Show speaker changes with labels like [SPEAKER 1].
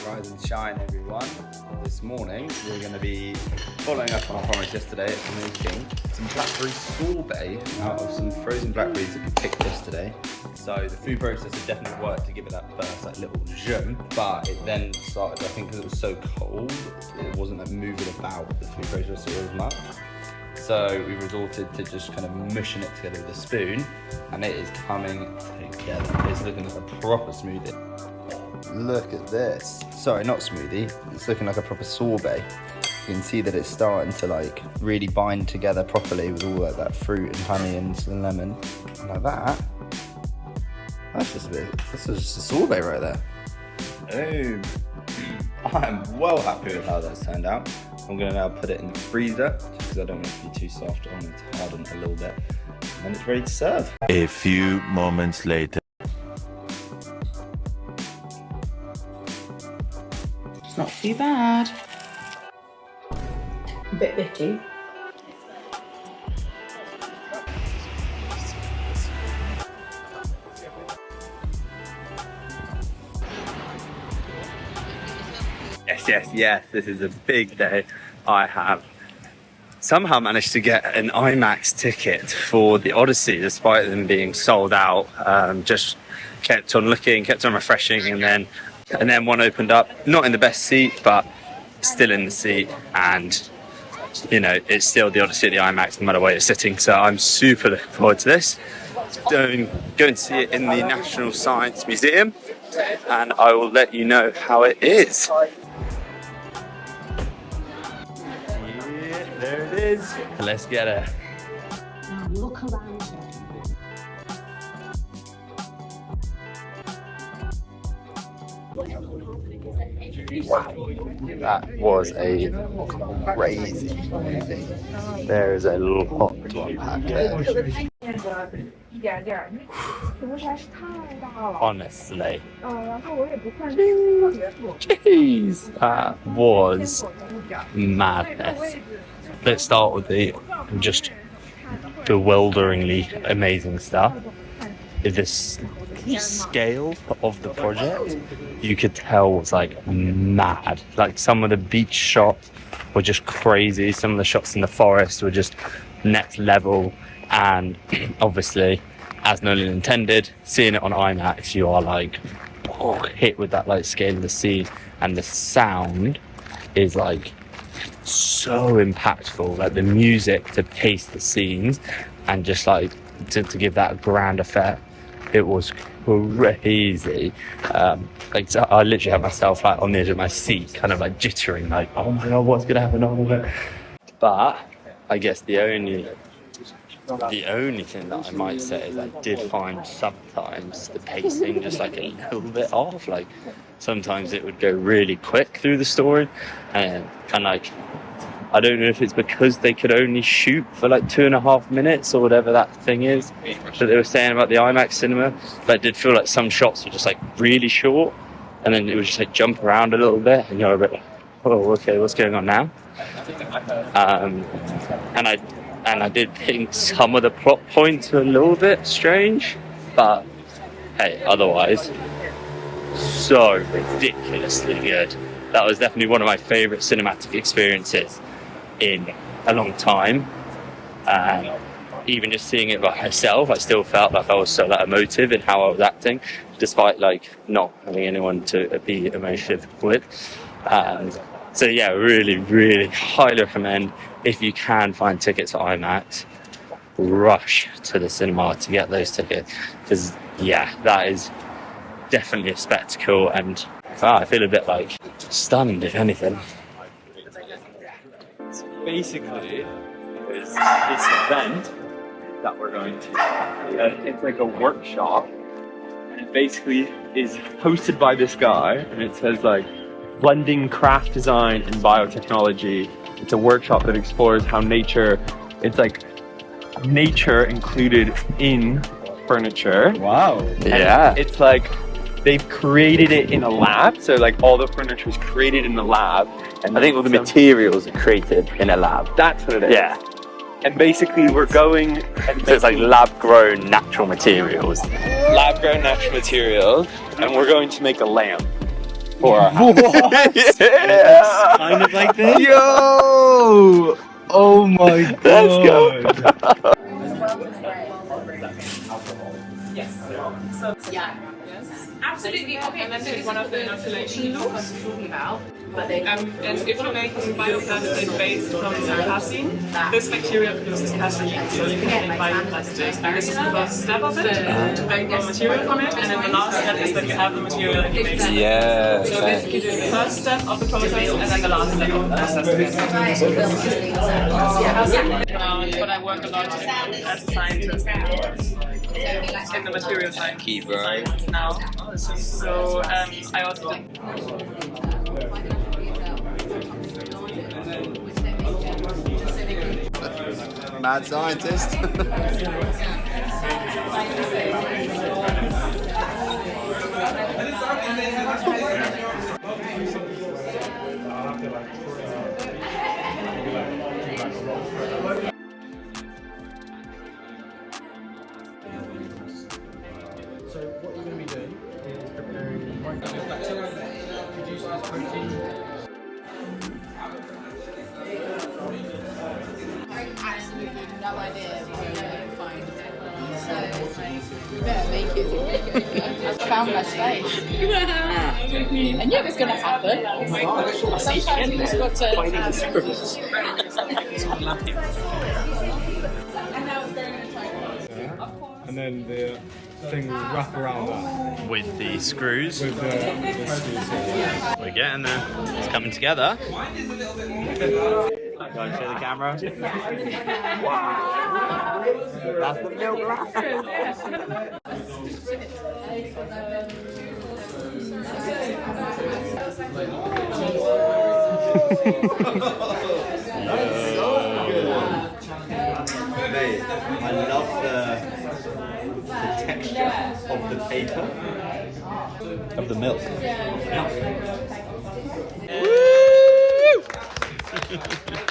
[SPEAKER 1] Rise and shine, everyone. This morning we're going to be following up on our promise yesterday of making some blackberry sorbet out of some frozen blackberries that we picked yesterday. So the food processor definitely worked to give it that first little zhuzh, but it then started, I think because it was so cold, it wasn't moving about the food processor as much. So we resorted to just kind of mushing it together with a spoon, and it is coming together. It's looking like a proper smoothie. Look at this. Sorry, not smoothie. It's looking like a proper sorbet. You can see that it's starting to really bind together properly with all that fruit and honey and some lemon. And like that. That's just a sorbet right there. Boom. I'm well happy with how that's turned out. I'm going to now put it in the freezer just because I don't want it to be too soft. I want it to harden a little bit. And then it's ready to serve.
[SPEAKER 2] A few moments later.
[SPEAKER 3] It's not too bad. A bit bitty.
[SPEAKER 1] Yes, this is a big day. I have somehow managed to get an IMAX ticket for the Odyssey despite them being sold out. Just kept on looking, kept on refreshing, and then one opened up, not in the best seat, but still in the seat, and it's still the Odyssey at the IMAX no matter where you're sitting. So I'm super looking forward to this. Going to see it in the National Science Museum, and I will let you know how it is. There it is. Let's get it.
[SPEAKER 4] Now look around you.
[SPEAKER 1] That was a crazy movie. There is a lot to unpack there. Honestly. Jeez, that was madness. Let's start with the just bewilderingly amazing stuff. This scale of the project, you could tell was mad. Some of the beach shots were just crazy. Some of the shots in the forest were just next level. And obviously, as Nolan intended, seeing it on IMAX, you are hit with that scale of the scene, and the sound is so impactful. The music to pace the scenes and just to give that grand effect. It was crazy. So I literally had myself on the edge of my seat, kind of jittering, oh my god, what's gonna happen? But I guess the only thing that I might say is I did find sometimes the pacing just a little bit off. Sometimes it would go really quick through the story, and I don't know if it's because they could only shoot for 2.5 minutes or whatever that thing is that they were saying about the IMAX cinema. But it did feel like some shots were just really short, and then it would just jump around a little bit, and you're a bit oh, okay, what's going on now? And I did think some of the plot points were a little bit strange, but hey, otherwise, so ridiculously good. That was definitely one of my favourite cinematic experiences in a long time. Even just seeing it by myself, I still felt like I was so emotive in how I was acting, despite not having anyone to be emotive with. So yeah, really, really highly recommend, if you can find tickets for IMAX, rush to the cinema to get those tickets, because yeah, that is definitely a spectacle, and I feel a bit stunned, if anything.
[SPEAKER 5] Basically, there's this event that we're going to. It's a workshop, and it basically is hosted by this guy, and it says blending craft design and biotechnology. It's a workshop that explores how nature, it's nature included in furniture.
[SPEAKER 1] Wow.
[SPEAKER 5] And
[SPEAKER 1] Yeah.
[SPEAKER 5] it's they've created it in a lab, so all the furniture is created in the lab. And
[SPEAKER 1] I think all the materials are created in a lab.
[SPEAKER 5] That's what it is.
[SPEAKER 1] Yeah.
[SPEAKER 5] And basically we're going and
[SPEAKER 6] So it's like lab-grown natural materials.
[SPEAKER 5] lab-grown natural material, and we're going to make a lamp for our house.
[SPEAKER 6] Yeah.
[SPEAKER 5] Kind of like this.
[SPEAKER 1] Yo! Oh my god!
[SPEAKER 6] Let's go.
[SPEAKER 7] Absolutely. Okay, and this is one of the inoculation loops. And if you're making bioplastic based from sargassum, this material produces casein, so you can make bioplastic. And this is the first step of it, to make raw material from it, and then the last step is that you have the material that you make.
[SPEAKER 1] Yeah.
[SPEAKER 7] So basically doing the first step of the process, and then the last step of the process. But I work a lot as a scientist in the material science now. So I also
[SPEAKER 1] Mad scientist.
[SPEAKER 8] So what you're going to be doing is preparing bacteria that produce this protein.
[SPEAKER 3] Absolutely no idea where to find it. So we better make it. I found my space. I knew it was going to happen. Sometimes you just got to.
[SPEAKER 8] And then the thing will wrap around that
[SPEAKER 6] With the screws.
[SPEAKER 8] with the screws here.
[SPEAKER 6] We're getting there. It's coming together. Go and show the camera. That's the milk
[SPEAKER 1] Mate, I love the texture of the paper. Of the milk.
[SPEAKER 6] Woo!